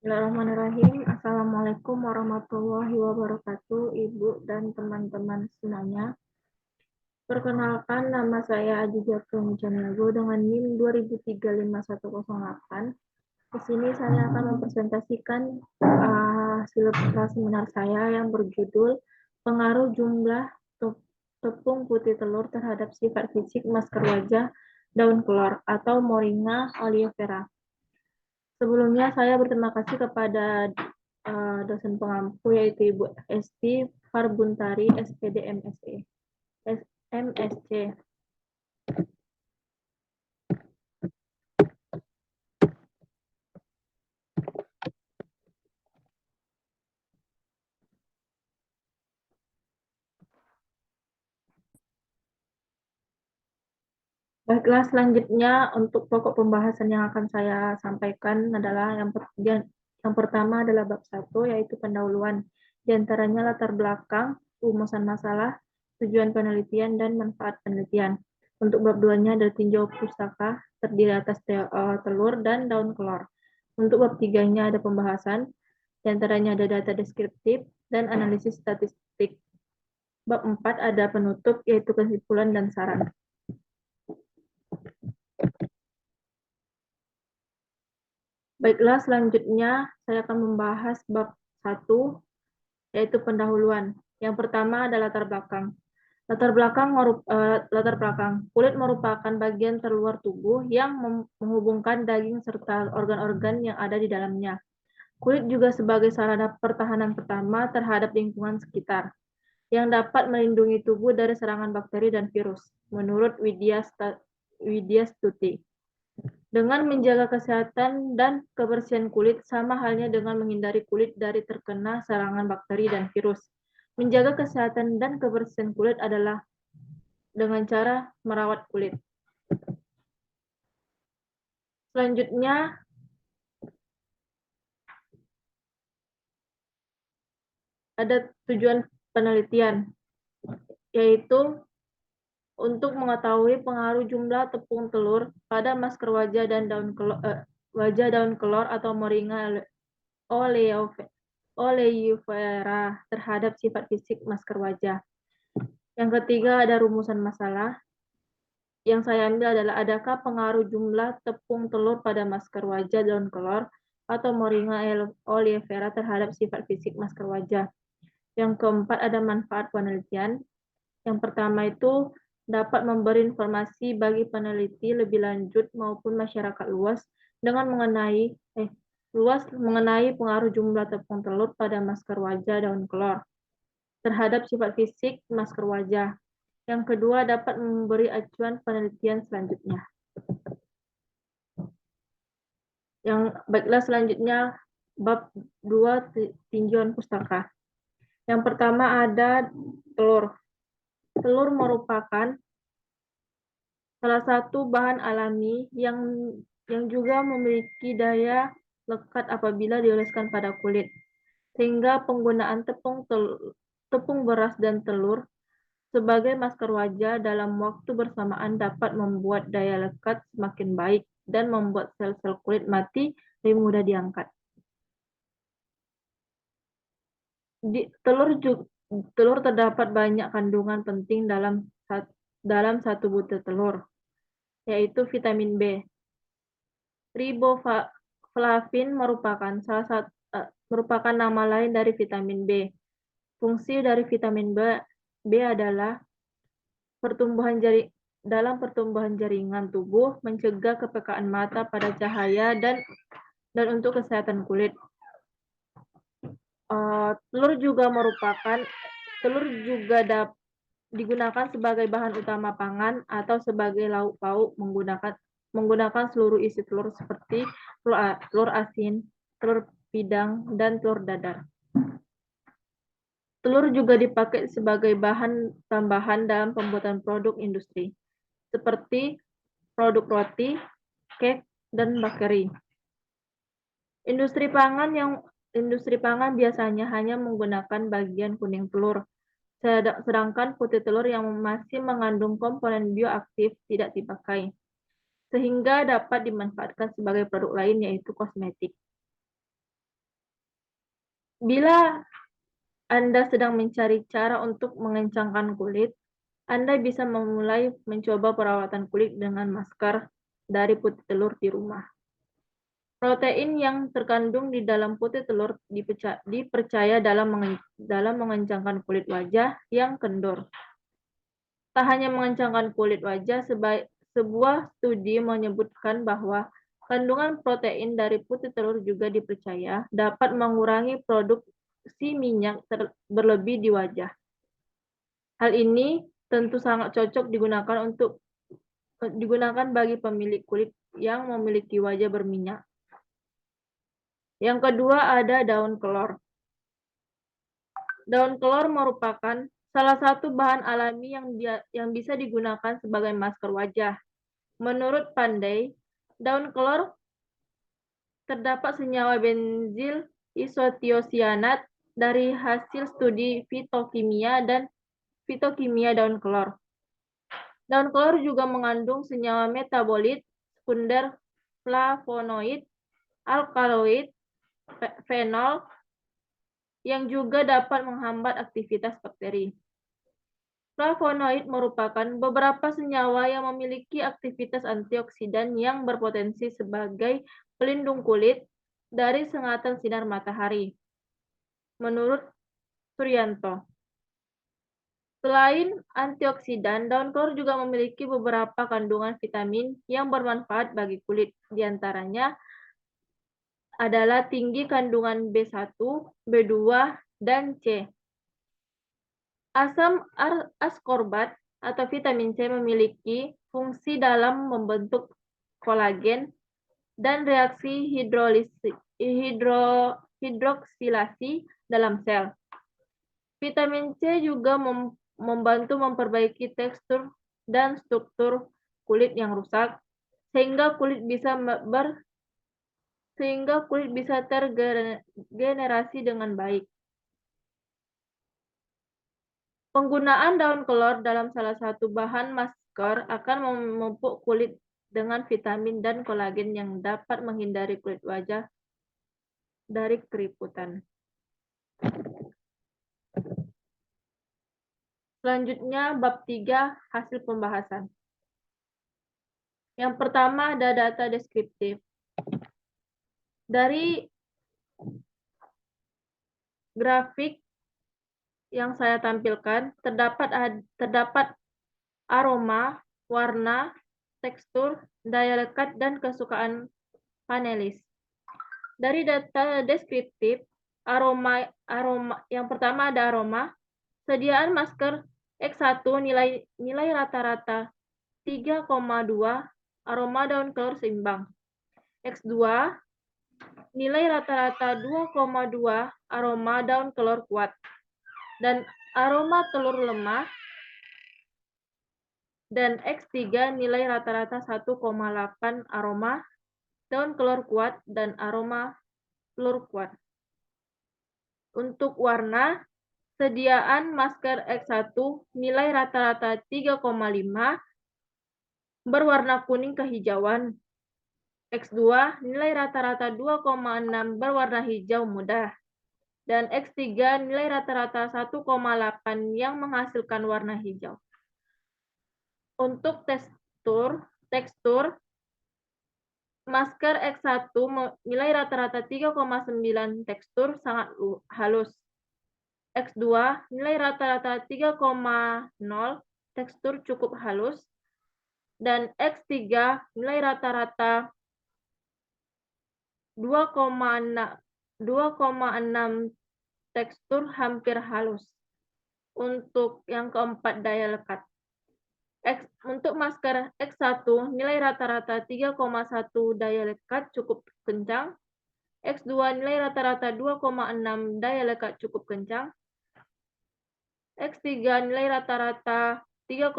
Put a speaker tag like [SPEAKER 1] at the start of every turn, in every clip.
[SPEAKER 1] Bismillahirrahmanirrahim. Assalamualaikum warahmatullahi wabarakatuh, Ibu dan teman-teman semuanya. Perkenalkan, nama saya Aji Jatuh Mujaniago dengan NIM 2035108. Di sini saya akan mempresentasikan hasil seminar saya yang berjudul Pengaruh Jumlah Tepung Putih Telur Terhadap Sifat Fisik Masker Wajah Daun Kelor atau Moringa oleifera. Sebelumnya saya berterima kasih kepada dosen pengampu yaitu Ibu Esti Farbuntari, SPD MSc. Baiklah, selanjutnya untuk pokok pembahasan yang akan saya sampaikan adalah yang pertama adalah bab 1, yaitu pendahuluan. Di antaranya latar belakang, rumusan masalah, tujuan penelitian, dan manfaat penelitian. Untuk bab 2-nya ada tinjau pustaka, terdiri atas telur dan daun kelor. Untuk bab 3-nya ada pembahasan, di antaranya ada data deskriptif dan analisis statistik. Bab 4 ada penutup, yaitu kesimpulan dan saran. Baiklah, selanjutnya saya akan membahas bab 1, yaitu pendahuluan. Yang pertama adalah latar belakang. Latar belakang. Kulit merupakan bagian terluar tubuh yang menghubungkan daging serta organ-organ yang ada di dalamnya. Kulit juga sebagai sarana pertahanan pertama terhadap lingkungan sekitar, yang dapat melindungi tubuh dari serangan bakteri dan virus, menurut Widya Stuti. Dengan menjaga kesehatan dan kebersihan kulit sama halnya dengan menghindari kulit dari terkena serangan bakteri dan virus. Menjaga kesehatan dan kebersihan kulit adalah dengan cara merawat kulit. Selanjutnya, ada tujuan penelitian, yaitu untuk mengetahui pengaruh jumlah tepung telur pada masker wajah dan daun kelor atau Moringa oleifera terhadap sifat fisik masker wajah. Yang ketiga ada rumusan masalah. Yang saya ambil adalah adakah pengaruh jumlah tepung telur pada masker wajah daun kelor atau Moringa oleifera terhadap sifat fisik masker wajah. Yang keempat ada manfaat penelitian. Yang pertama itu dapat memberi informasi bagi peneliti lebih lanjut maupun masyarakat luas mengenai pengaruh jumlah tepung telur pada masker wajah daun kelor terhadap sifat fisik masker wajah. Yang kedua dapat memberi acuan penelitian selanjutnya. Baiklah, selanjutnya bab 2 tinjauan pustaka. Yang pertama ada telur. Telur merupakan salah satu bahan alami yang juga memiliki daya lekat apabila dioleskan pada kulit, sehingga penggunaan tepung beras dan telur sebagai masker wajah dalam waktu bersamaan dapat membuat daya lekat semakin baik dan membuat sel-sel kulit mati lebih mudah diangkat. Di telur terdapat banyak kandungan penting dalam satu butir telur, yaitu vitamin B. Riboflavin merupakan nama lain dari vitamin B. Fungsi dari vitamin B adalah dalam pertumbuhan jaringan tubuh, mencegah kepekaan mata pada cahaya dan untuk kesehatan kulit. Telur juga digunakan sebagai bahan utama pangan atau sebagai lauk pauk menggunakan seluruh isi telur seperti telur asin, telur pidang, dan telur dadar. Telur juga dipakai sebagai bahan tambahan dalam pembuatan produk industri, seperti produk roti, cake, dan bakeri. Industri pangan biasanya hanya menggunakan bagian kuning telur, sedangkan putih telur yang masih mengandung komponen bioaktif tidak dipakai, sehingga dapat dimanfaatkan sebagai produk lain yaitu kosmetik. Bila Anda sedang mencari cara untuk mengencangkan kulit, Anda bisa memulai mencoba perawatan kulit dengan masker dari putih telur di rumah. Protein yang terkandung di dalam putih telur dipercaya dalam mengencangkan kulit wajah yang kendor. Tak hanya mengencangkan kulit wajah, sebuah studi menyebutkan bahwa kandungan protein dari putih telur juga dipercaya dapat mengurangi produksi minyak berlebih di wajah. Hal ini tentu sangat cocok digunakan bagi pemilik kulit yang memiliki wajah berminyak. Yang kedua ada daun kelor. Daun kelor merupakan salah satu bahan alami yang bisa digunakan sebagai masker wajah. Menurut Pandey, daun kelor terdapat senyawa benzil isotiosianat dari hasil studi fitokimia daun kelor. Daun kelor juga mengandung senyawa metabolit sekunder flavonoid, alkaloid, fenol, yang juga dapat menghambat aktivitas bakteri. Flavonoid merupakan beberapa senyawa yang memiliki aktivitas antioksidan yang berpotensi sebagai pelindung kulit dari sengatan sinar matahari. Menurut Suryanto, selain antioksidan, daun kelor juga memiliki beberapa kandungan vitamin yang bermanfaat bagi kulit. Di antaranya adalah tinggi kandungan B1, B2, dan C. Asam askorbat atau vitamin C memiliki fungsi dalam membentuk kolagen dan reaksi hidroksilasi dalam sel. Vitamin C juga membantu memperbaiki tekstur dan struktur kulit yang rusak, sehingga kulit bisa terregenerasi dengan baik. Penggunaan daun kelor dalam salah satu bahan masker akan memupuk kulit dengan vitamin dan kolagen yang dapat menghindari kulit wajah dari keriputan. Selanjutnya, bab 3, hasil pembahasan. Yang pertama ada data deskriptif. Dari grafik yang saya tampilkan, terdapat aroma, warna, tekstur, daya lekat, dan kesukaan panelis. Dari data deskriptif, aroma yang pertama ada aroma. Sediaan masker X1 nilai rata-rata 3,2, aroma daun kelor seimbang. X2 nilai rata-rata 2,2, aroma daun kelor kuat. Dan aroma telur lemah. Dan X3 nilai rata-rata 1,8, aroma daun kelor kuat dan aroma telur kuat. Untuk warna, sediaan masker X1 nilai rata-rata 3,5, berwarna kuning kehijauan. X2 nilai rata-rata 2,6, berwarna hijau muda. Dan X3 nilai rata-rata 1,8 yang menghasilkan warna hijau. Untuk tekstur masker X1 nilai rata-rata 3,9, tekstur sangat halus. X2 nilai rata-rata 3,0, tekstur cukup halus. Dan X3 nilai rata-rata 2,6, tekstur hampir halus. Untuk yang keempat, daya lekat. Untuk masker X1 nilai rata-rata 3,1, daya lekat cukup kencang. X2 nilai rata-rata 2,6, daya lekat cukup kencang. X3 nilai rata-rata 3,0,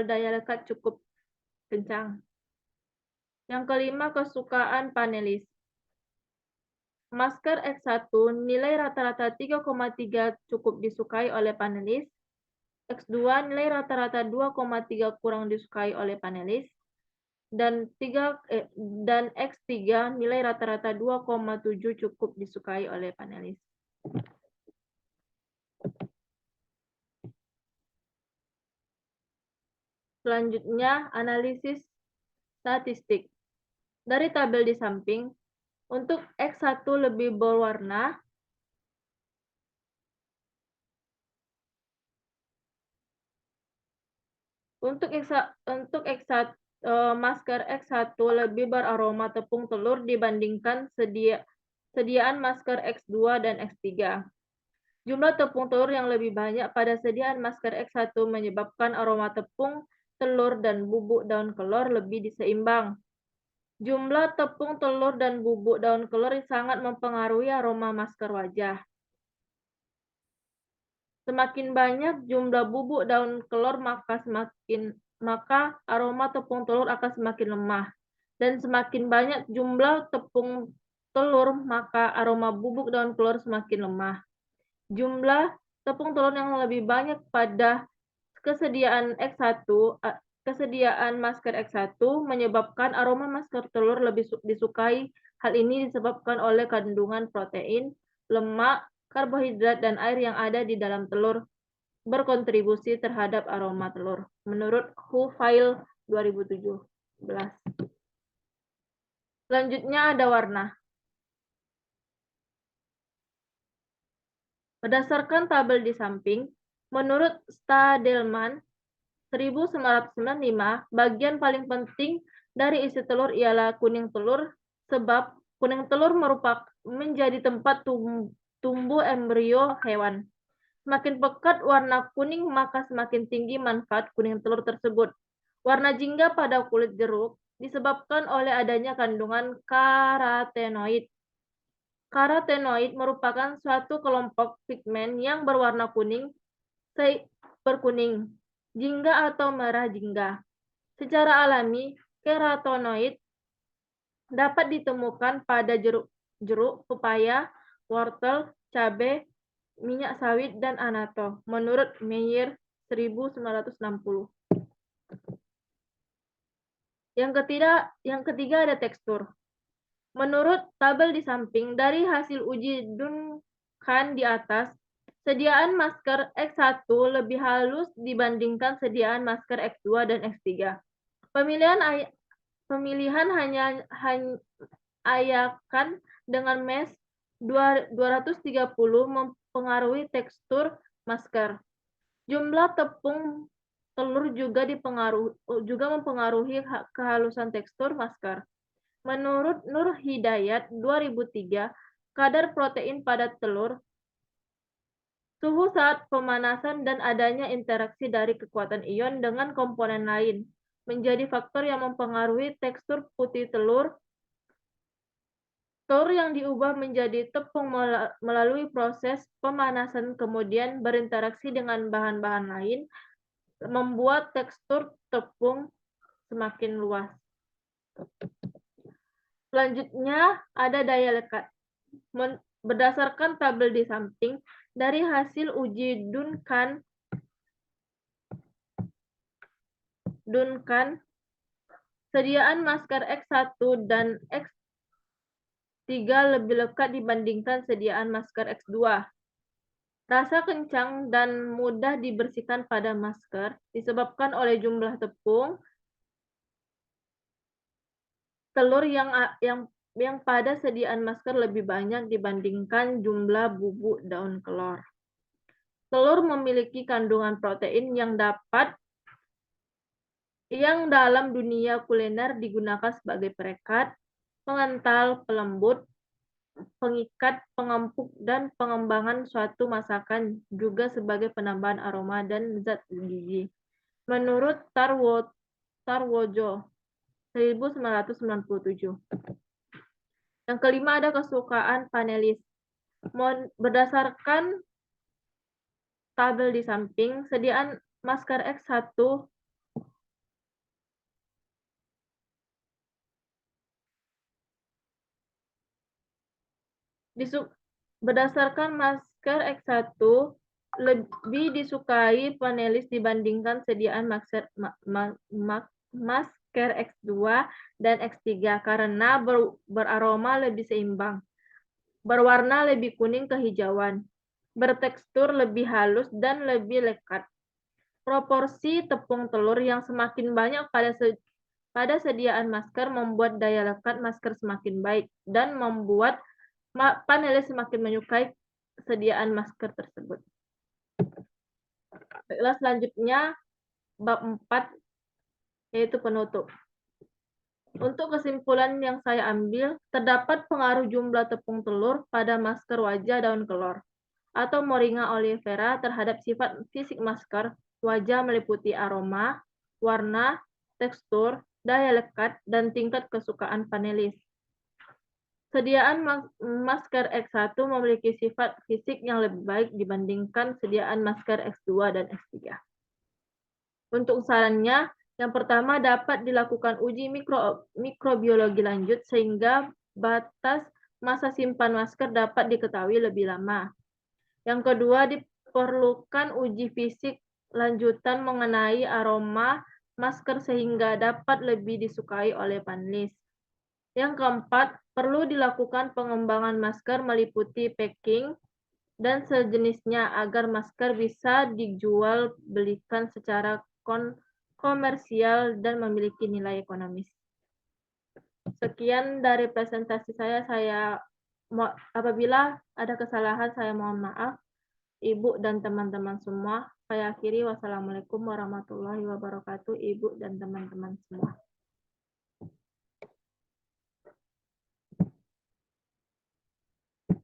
[SPEAKER 1] daya lekat cukup kencang. Yang kelima, kesukaan panelis. Masker X1 nilai rata-rata 3,3 cukup disukai oleh panelis. X2 nilai rata-rata 2,3 kurang disukai oleh panelis. Dan X3 nilai rata-rata 2,7 cukup disukai oleh panelis. Selanjutnya, analisis statistik. Dari tabel di samping, untuk X1 lebih berwarna, masker X1 lebih beraroma tepung telur dibandingkan sediaan masker X2 dan X3. Jumlah tepung telur yang lebih banyak pada sediaan masker X1 menyebabkan aroma tepung telur dan bubuk daun kelor lebih diseimbang. Jumlah tepung telur dan bubuk daun kelor sangat mempengaruhi aroma masker wajah. Semakin banyak jumlah bubuk daun kelor, maka aroma tepung telur akan semakin lemah. Dan semakin banyak jumlah tepung telur, maka aroma bubuk daun kelor semakin lemah. Jumlah tepung telur yang lebih banyak pada kesediaan masker X1 menyebabkan aroma masker telur lebih disukai. Hal ini disebabkan oleh kandungan protein, lemak, karbohidrat, dan air yang ada di dalam telur berkontribusi terhadap aroma telur. Menurut WHO File 2017. Selanjutnya ada warna. Berdasarkan tabel di samping, menurut Stadelman 1995, bagian paling penting dari isi telur ialah kuning telur, sebab kuning telur menjadi tempat tumbuh embrio hewan. Semakin pekat warna kuning, maka semakin tinggi manfaat kuning telur tersebut. Warna jingga pada kulit jeruk disebabkan oleh adanya kandungan karotenoid. Karotenoid merupakan suatu kelompok pigmen yang berwarna kuning, berkuning, jingga atau merah jingga. Secara alami, karotenoid dapat ditemukan pada jeruk, pepaya, wortel, cabai, minyak sawit, dan anato, menurut Meyer 1960. Yang ketiga ada tekstur. Menurut tabel di samping, dari hasil uji Duncan di atas, sediaan masker X1 lebih halus dibandingkan sediaan masker X2 dan X3. Pemilihan hanya ayakan dengan mesh 230 mempengaruhi tekstur masker. Jumlah tepung telur juga mempengaruhi kehalusan tekstur masker. Menurut Nur Hidayat 2003, kadar protein pada telur, suhu saat pemanasan, dan adanya interaksi dari kekuatan ion dengan komponen lain menjadi faktor yang mempengaruhi tekstur putih telur. Telur yang diubah menjadi tepung melalui proses pemanasan kemudian berinteraksi dengan bahan-bahan lain membuat tekstur tepung semakin luas. Selanjutnya ada daya lekat. Berdasarkan tabel di samping, dari hasil uji Duncan, sediaan masker X1 dan X3 lebih lekat dibandingkan sediaan masker X2. Rasa kencang dan mudah dibersihkan pada masker disebabkan oleh jumlah tepung telur yang pada sediaan masker lebih banyak dibandingkan jumlah bubuk daun kelor. Telur memiliki kandungan protein yang dalam dunia kuliner digunakan sebagai perekat, pengental, pelembut, pengikat, pengempuk, dan pengembangan suatu masakan, juga sebagai penambahan aroma dan zat gizi. Menurut Tarwojo 1997. Yang kelima ada kesukaan panelis. Berdasarkan tabel di samping, sediaan masker X1 berdasarkan masker X1 lebih disukai panelis dibandingkan sediaan masker X2 dan X3 karena beraroma lebih seimbang, berwarna lebih kuning kehijauan. bertekstur lebih halus dan lebih lekat. Proporsi tepung telur yang semakin banyak pada sediaan masker membuat daya lekat masker semakin baik dan membuat panelis semakin menyukai sediaan masker tersebut. Baiklah, selanjutnya bab 4 yaitu penutup. Untuk kesimpulan yang saya ambil, terdapat pengaruh jumlah tepung telur pada masker wajah daun kelor atau Moringa oleifera terhadap sifat fisik masker wajah meliputi aroma, warna, tekstur, daya lekat, dan tingkat kesukaan panelis. Sediaan masker X1 memiliki sifat fisik yang lebih baik dibandingkan sediaan masker X2 dan X3. Untuk sarannya, yang pertama dapat dilakukan uji mikrobiologi lanjut sehingga batas masa simpan masker dapat diketahui lebih lama. Yang kedua, diperlukan uji fisik lanjutan mengenai aroma masker sehingga dapat lebih disukai oleh panelis. Yang keempat, perlu dilakukan pengembangan masker meliputi packing dan sejenisnya agar masker bisa dijual belikan secara komersial dan memiliki nilai ekonomis. Sekian dari presentasi saya apabila ada kesalahan saya mohon maaf. Ibu dan teman-teman semua, saya akhiri. Wassalamualaikum warahmatullahi wabarakatuh, Ibu dan teman-teman semua.